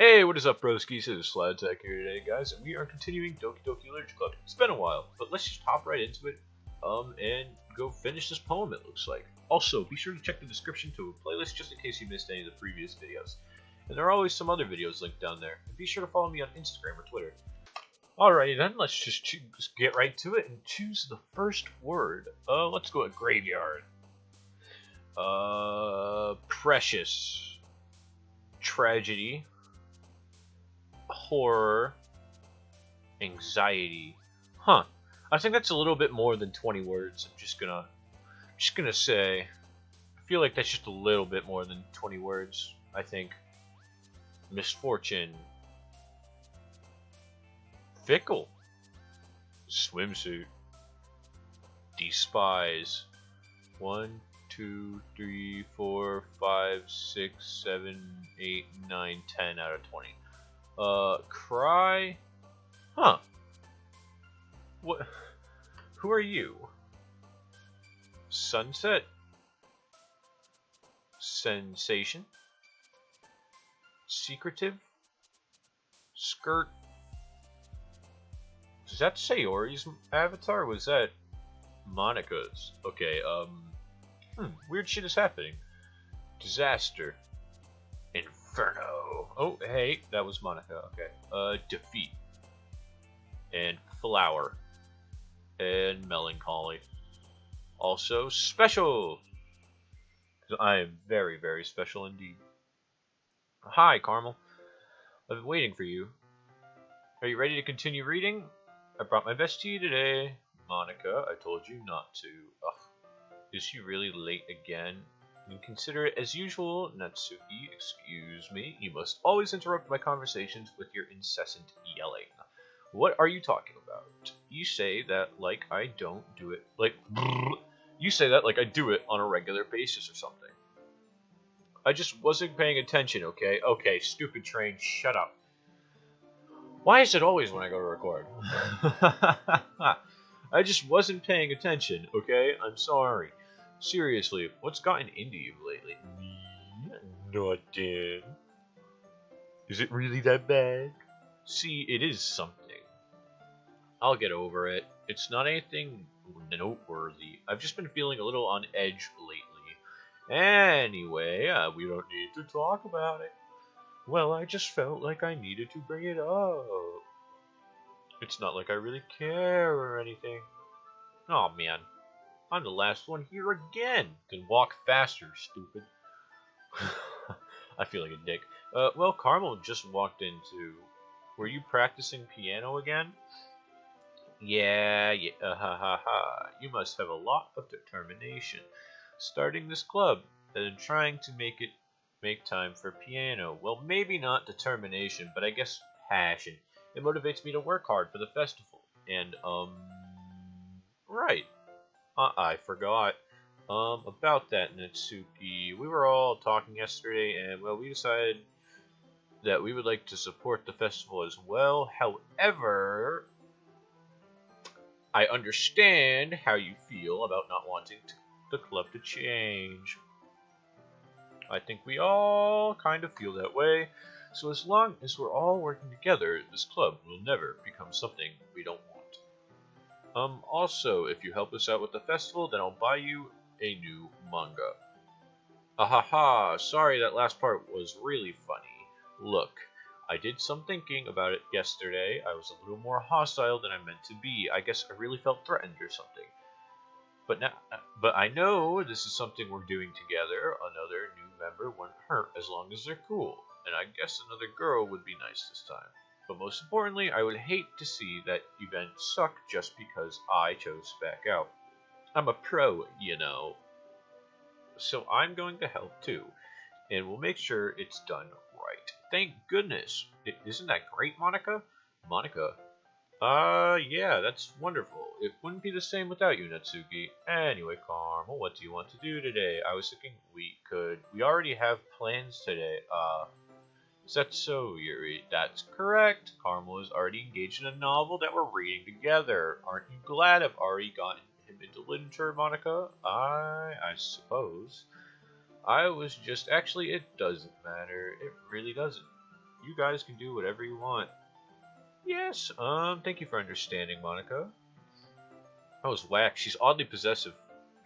Hey, what is up, broskies? It is SlideTech here today, guys, and we are continuing Doki Doki Literature Club. It's been a while, but let's just hop right into it, and go finish this poem, it looks like. Also, be sure to check the description to a playlist just in case you missed any of the previous videos. And there are always some other videos linked down there. And be sure to follow me on Instagram or Twitter. Alrighty then, let's just get right to it and choose the first word. Let's go with graveyard. Precious. Tragedy. Horror, anxiety. Huh. I think that's a little bit more than 20 words. I'm just gonna say, I feel like that's just a little bit more than 20 words, I think. Misfortune. Fickle. Swimsuit. Despise. 1, 2, 3, 4, 5, 6, 7, 8, 9, 10 out of 20. Cry? Huh. What? Who are you? Sunset? Sensation? Secretive? Skirt? Does that Sayori's avatar? Or was that Monika's? Okay, weird shit is happening. Disaster. Inferno. Oh, hey, that was Monica. Okay. Defeat. And flower. And melancholy. Also, special. I am very, very special indeed. Hi, Carmel. I've been waiting for you. Are you ready to continue reading? I brought my best to you today. Monica, I told you not to. Ugh. Is she really late again? Inconsiderate as usual, Natsuki, excuse me, you must always interrupt my conversations with your incessant yelling. What are you talking about? You say that like I don't do it, you say that like I do it on a regular basis or something. I just wasn't paying attention, okay? Okay, stupid train, shut up. Why is it always when I go to record? I just wasn't paying attention, okay? I'm sorry. Seriously, what's gotten into you lately? Nothing. Is it really that bad? See, it is something. I'll get over it. It's not anything noteworthy. I've just been feeling a little on edge lately. Anyway, we don't need to talk about it. Well, I just felt like I needed to bring it up. It's not like I really care or anything. Aw, man. I'm the last one here again. Then walk faster, stupid. I feel like a dick. Well, Carmel just walked into. Were you practicing piano again? Yeah, ha ha ha. You must have a lot of determination. Starting this club and trying to make time for piano. Well, maybe not determination, but I guess passion. It motivates me to work hard for the festival. And, right. I forgot. About that, Natsuki. We were all talking yesterday, and, well, we decided that we would like to support the festival as well. However, I understand how you feel about not wanting the club to change. I think we all kind of feel that way. So as long as we're all working together, this club will never become something we don't want. Also, if you help us out with the festival, then I'll buy you a new manga. Ahaha, sorry that last part was really funny. Look, I did some thinking about it yesterday. I was a little more hostile than I meant to be. I guess I really felt threatened or something. But I know this is something we're doing together. Another new member wouldn't hurt as long as they're cool. And I guess another girl would be nice this time. But most importantly, I would hate to see that event suck just because I chose to back out. I'm a pro, you know. So I'm going to help too. And we'll make sure it's done right. Thank goodness. Isn't that great, Monica? Monica? Yeah, that's wonderful. It wouldn't be the same without you, Natsuki. Anyway, Carmel, what do you want to do today? I was thinking we already have plans today. Is that so, Yuri? That's correct. Carmel is already engaged in a novel that we're reading together. Aren't you glad I've already gotten him into literature, Monica? I suppose. I was just... Actually, it doesn't matter. It really doesn't. You guys can do whatever you want. Yes, thank you for understanding, Monica. I was whack. She's oddly possessive.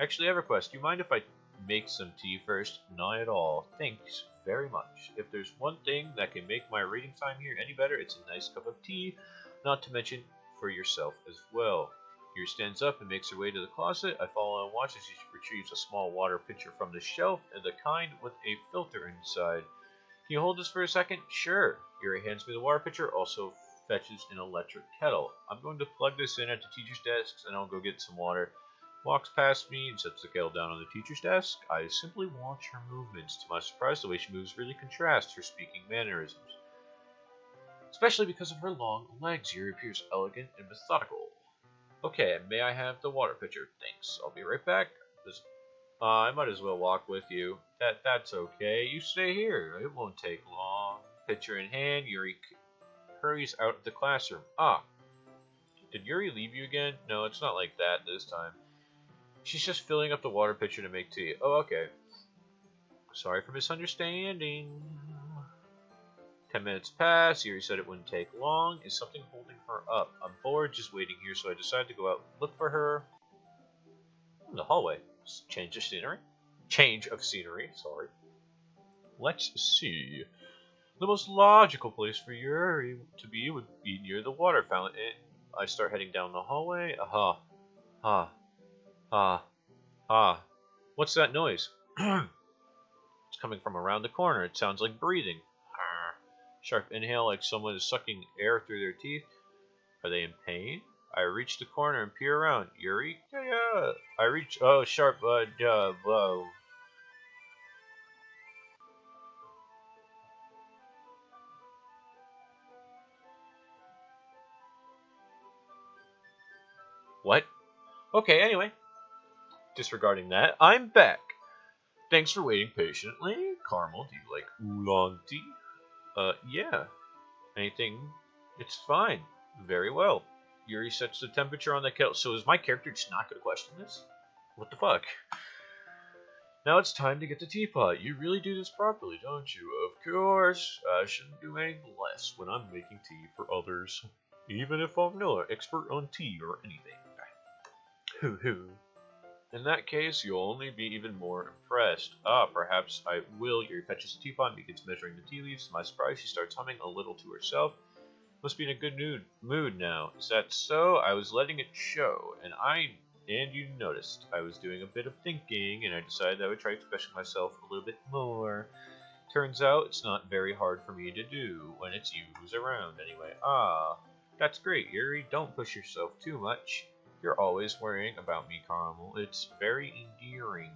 Actually, EverQuest, do you mind if I make some tea first? Not at all. Thanks very much. If there's one thing that can make my reading time here any better, it's a nice cup of tea, not to mention for yourself as well. Yuri stands up and makes her way to the closet. I follow and watch as she retrieves a small water pitcher from the shelf, and the kind with a filter inside. Can you hold this for a second? Sure. Yuri hands me the water pitcher, also fetches an electric kettle. I'm going to plug this in at the teacher's desks, and I'll go get some water. Walks past me and sets the kettle down on the teacher's desk. I simply watch her movements. To my surprise, the way she moves really contrasts her speaking mannerisms. Especially because of her long legs, Yuri appears elegant and methodical. Okay, may I have the water pitcher? Thanks. I'll be right back. I might as well walk with you. That's okay. You stay here. It won't take long. Pitcher in hand, Yuri hurries out of the classroom. Ah, did Yuri leave you again? No, it's not like that this time. She's just filling up the water pitcher to make tea. Oh, okay. Sorry for misunderstanding. 10 minutes pass. Yuri said it wouldn't take long. Is something holding her up? I'm bored just waiting here, so I decided to go out and look for her. In the hallway. Change of scenery. Sorry. Let's see. The most logical place for Yuri to be would be near the water fountain. I start heading down the hallway. Aha. What's that noise? It's coming from around the corner. It sounds like breathing. Sharp inhale like someone is sucking air through their teeth. Are they in pain? I reach the corner and peer around. Yuri? Yeah. I reach. Oh, sharp. Whoa. What? Okay, anyway. Disregarding that, I'm back. Thanks for waiting patiently. Caramel, do you like oolong tea? Yeah. Anything? It's fine. Very well. Yuri sets the temperature on the kettle. So is my character just not going to question this? What the fuck? Now it's time to get the teapot. You really do this properly, don't you? Of course. I shouldn't do anything less when I'm making tea for others. Even if I'm no expert on tea or anything. Hoo. In that case, you'll only be even more impressed. Perhaps I will. Yuri fetches the teapot and begins measuring the tea leaves. To my surprise, she starts humming a little to herself. Must be in a good mood now. Is that so? I was letting it show, and you noticed. I was doing a bit of thinking, and I decided I would try expressing myself a little bit more. Turns out, it's not very hard for me to do when it's you who's around anyway. That's great, Yuri. Don't push yourself too much. You're always worrying about me, Caramel. It's very endearing.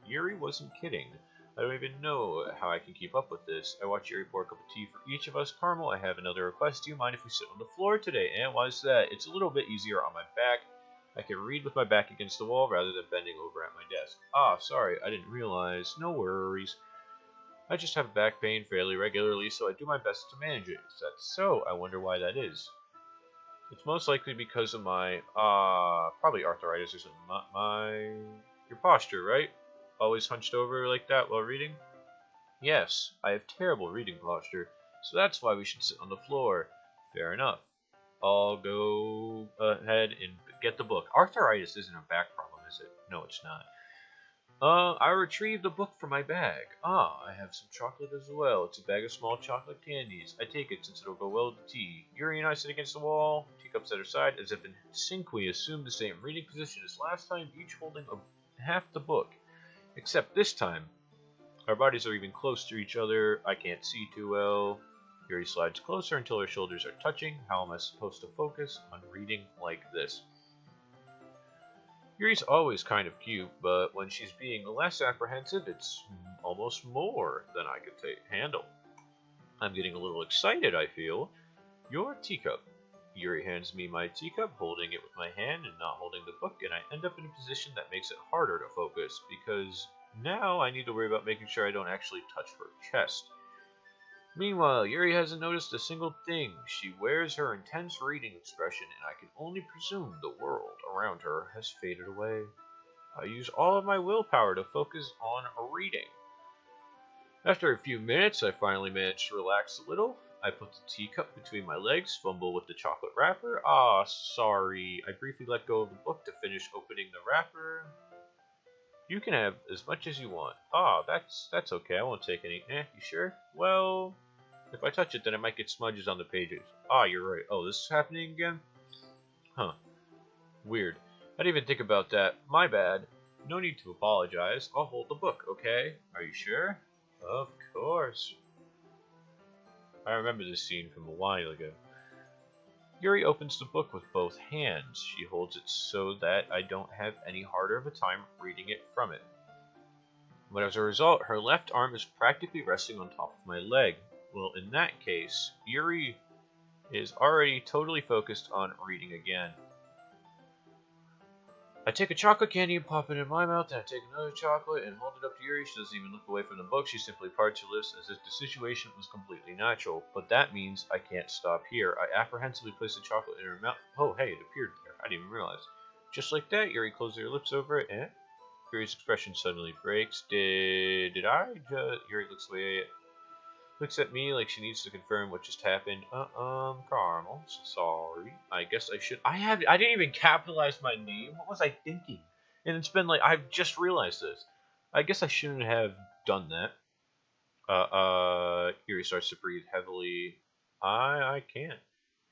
Yuri wasn't kidding. I don't even know how I can keep up with this. I watch Yuri pour a cup of tea for each of us. Caramel, I have another request. Do you mind if we sit on the floor today? And why is that? It's a little bit easier on my back. I can read with my back against the wall rather than bending over at my desk. Sorry, I didn't realize. No worries. I just have back pain fairly regularly, so I do my best to manage it. Is that so? I wonder why that is. It's most likely because of my, probably arthritis or something. Your posture, right? Always hunched over like that while reading? Yes, I have terrible reading posture, so that's why we should sit on the floor. Fair enough. I'll go ahead and get the book. Arthritis isn't a back problem, is it? No, it's not. I retrieved the book from my bag. I have some chocolate as well. It's a bag of small chocolate candies. I take it since it'll go well with the tea. Yuri and I sit against the wall, teacups at her side, as if in sync we assume the same reading position as last time, each holding half the book. Except this time, our bodies are even close to each other. I can't see too well. Yuri slides closer until her shoulders are touching. How am I supposed to focus on reading like this? Yuri's always kind of cute, but when she's being less apprehensive, it's almost more than I could handle. I'm getting a little excited, I feel. Your teacup. Yuri hands me my teacup, holding it with my hand and not holding the book, and I end up in a position that makes it harder to focus, because now I need to worry about making sure I don't actually touch her chest. Meanwhile, Yuri hasn't noticed a single thing. She wears her intense reading expression, and I can only presume the world around her has faded away. I use all of my willpower to focus on reading. After a few minutes, I finally managed to relax a little. I put the teacup between my legs, fumble with the chocolate wrapper. Ah, sorry. I briefly let go of the book to finish opening the wrapper. You can have as much as you want. Ah, that's okay. I won't take any. You sure? Well, if I touch it, then it might get smudges on the pages. Ah, you're right. Oh, this is happening again? Huh. Weird. I didn't even think about that. My bad. No need to apologize. I'll hold the book, okay? Are you sure? Of course. I remember this scene from a while ago. Yuri opens the book with both hands. She holds it so that I don't have any harder of a time reading it from it. But as a result, her left arm is practically resting on top of my leg. Well, in that case, Yuri is already totally focused on reading again. I take a chocolate candy and pop it in my mouth, then I take another chocolate and hold it up to Yuri. She doesn't even look away from the book. She simply parts her lips as if the situation was completely natural. But that means I can't stop here. I apprehensively place the chocolate in her mouth. Oh, hey, it appeared there. I didn't even realize. Just like that, Yuri closes her lips over it, and Yuri's expression suddenly breaks. Did I just... Yuri looks at me like she needs to confirm what just happened. Caramel, sorry. I guess I should. I didn't even capitalize my name. What was I thinking? And it's been like, I've just realized this. I guess I shouldn't have done that. Yuri starts to breathe heavily. I can't.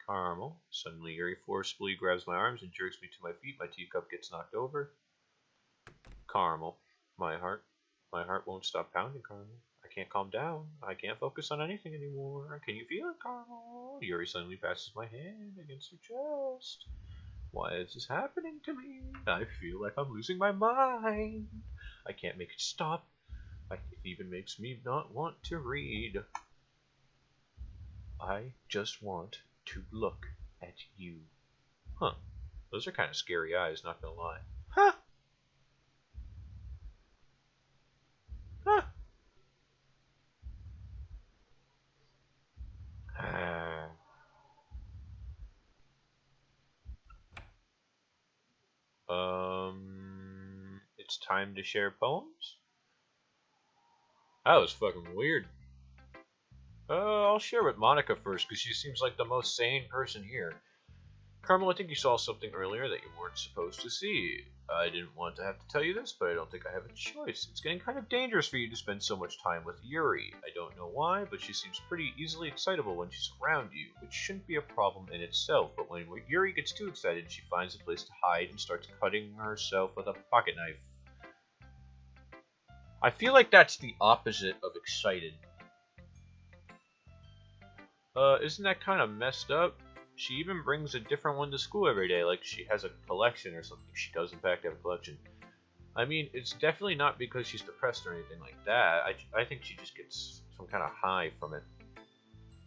Caramel. Suddenly, Yuri forcefully grabs my arms and jerks me to my feet. My teacup gets knocked over. Caramel. My heart won't stop pounding, Caramel. I can't calm down. I can't focus on anything anymore. Can you feel it, Caramel? Yuri suddenly passes my hand against her chest. Why is this happening to me? I feel like I'm losing my mind. I can't make it stop. It even makes me not want to read. I just want to look at you. Huh. Those are kind of scary eyes, not gonna lie. Huh. Huh. It's time to share poems? That was fucking weird. I'll share with Monica first, because she seems like the most sane person here. Carmel, I think you saw something earlier that you weren't supposed to see. I didn't want to have to tell you this, but I don't think I have a choice. It's getting kind of dangerous for you to spend so much time with Yuri. I don't know why, but she seems pretty easily excitable when she's around you, which shouldn't be a problem in itself, but when Yuri gets too excited, she finds a place to hide and starts cutting herself with a pocket knife. I feel like that's the opposite of excited. Isn't that kind of messed up? She even brings a different one to school every day, like she has a collection or something. She does in fact have a collection. I mean, it's definitely not because she's depressed or anything like that. I think she just gets some kind of high from it.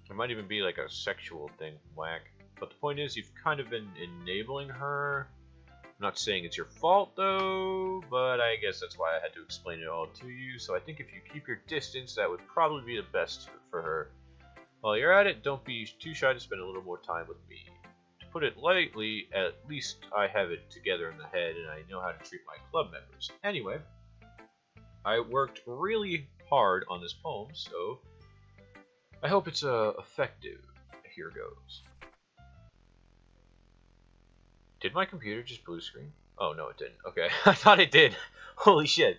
It might even be like a sexual thing, whack. But the point is, you've kind of been enabling her. I'm not saying it's your fault though, but I guess that's why I had to explain it all to you. So I think if you keep your distance, that would probably be the best for her. While you're at it, don't be too shy to spend a little more time with me. To put it lightly, at least I have it together in the head and I know how to treat my club members. Anyway, I worked really hard on this poem, so I hope it's effective. Here goes. Did my computer just blue screen? Oh, no, it didn't. Okay, I thought it did. Holy shit.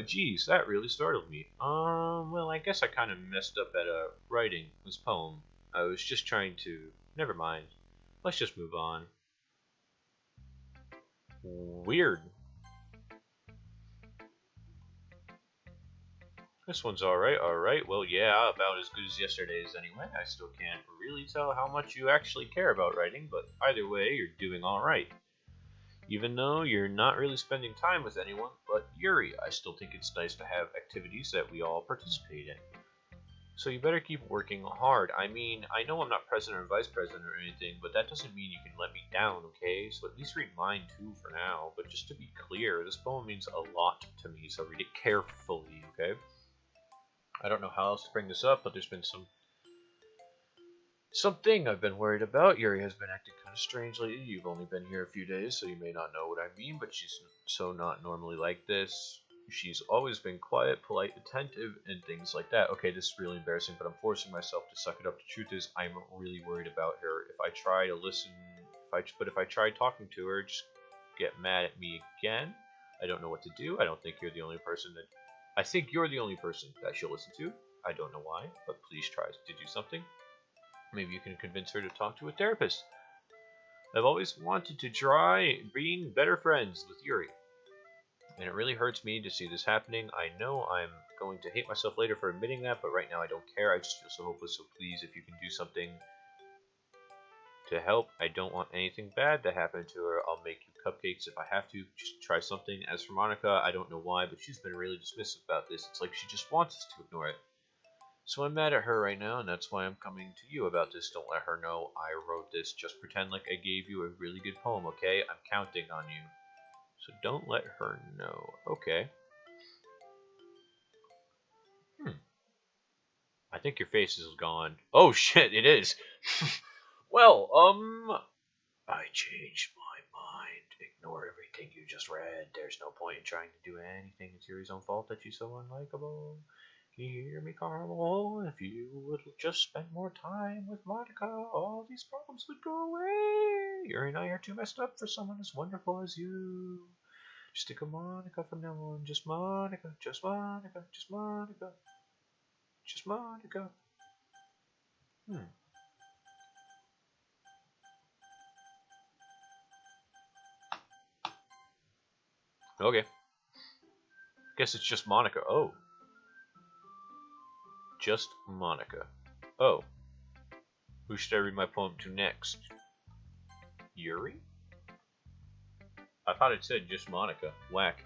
Geez, that really startled me. Well, I guess I kind of messed up at, writing this poem. I was just trying to... Never mind. Let's just move on. Weird. This one's alright. Well, yeah, about as good as yesterday's anyway. I still can't really tell how much you actually care about writing, but either way, you're doing alright. Even though you're not really spending time with anyone but Yuri, I still think it's nice to have activities that we all participate in. So you better keep working hard. I mean, I know I'm not president or vice president or anything, but that doesn't mean you can let me down, okay? So at least read mine too for now. But just to be clear, this poem means a lot to me, so read it carefully, okay? I don't know how else to bring this up, but there's been something I've been worried about. Yuri has been acting kind of strange lately. You've only been here a few days, so you may not know what I mean, but she's so not normally like this. She's always been quiet, polite, attentive, and things like that. Okay, this is really embarrassing, but I'm forcing myself to suck it up. The truth is, I'm really worried about her. If I try to listen, if I try talking to her, just get mad at me again. I don't know what to do. I don't think you're the only person that. I think you're the only person that she'll listen to. I don't know why, but please try to do something. Maybe you can convince her to talk to a therapist. I've always wanted to try being better friends with Yuri, and it really hurts me to see this happening. I know I'm going to hate myself later for admitting that, but right now I don't care. I just feel so hopeless, so please, if you can do something to help. I don't want anything bad to happen to her. I'll make you cupcakes if I have to. Just try something. As for Monica, I don't know why, but she's been really dismissive about this. It's like she just wants us to ignore it. So I'm mad at her right now, and that's why I'm coming to you about this. Don't let her know I wrote this. Just pretend like I gave you a really good poem, okay? I'm counting on you. So don't let her know. Okay. I think your face is gone. Oh shit, it is. Well, I changed my mind. Ignore everything you just read. There's no point in trying to do anything. It's Yuri's own fault that she's so unlikable. Can you hear me, Carmel? If you would just spend more time with Monica, all these problems would go away. Yuri and I are too messed up for someone as wonderful as you. Just think of Monica from now on. Just Monica, just Monica, just Monica, just Monica. Okay. Guess it's just Monica. Oh. Just Monica. Oh. Who should I read my poem to next? Yuri? I thought it said just Monica. Whack.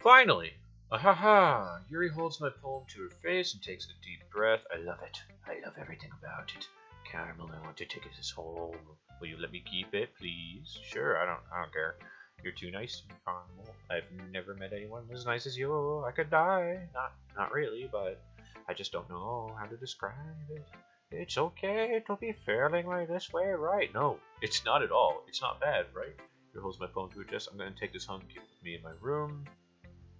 Finally! Ahaha! Yuri holds my poem to her face and takes a deep breath. I love it. I love everything about it. Caramel, I want to take this home. Will you let me keep it, please? Sure, I don't care. You're too nice to me, Caramel. I've never met anyone as nice as you. I could die. Not really, but I just don't know how to describe it. It's okay to be feeling like this way, right? No, it's not at all. It's not bad, right? Yuri holds my poem to her chest. I'm going to take this home and keep it with me in my room.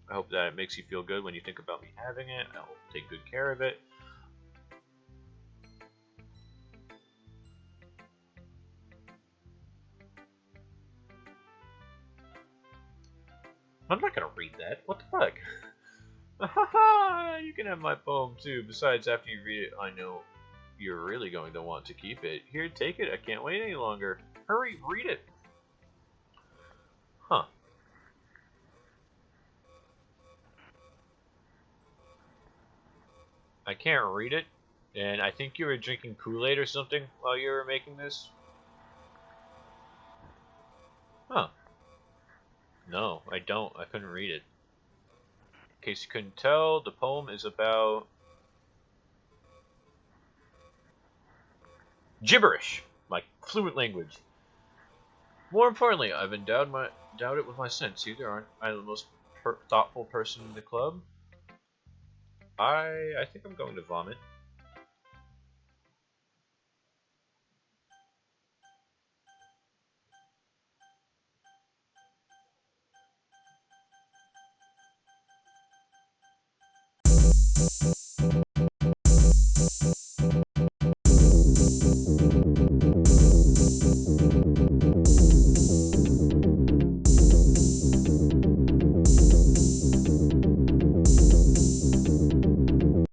I hope that it makes you feel good when you think about me having it. I will take good care of it. I'm not gonna read that. What the fuck? Haha! You can have my poem too. Besides, after you read it, I know you're really going to want to keep it. Here, take it. I can't wait any longer. Hurry, read it. Huh. I can't read it. And I think you were drinking Kool-Aid or something while you were making this. Huh. No, I don't. I couldn't read it. In case you couldn't tell, the poem is about gibberish, like fluent language. More importantly, I've endowed it with my sense. Either aren't I the most thoughtful person in the club? I think I'm going to vomit.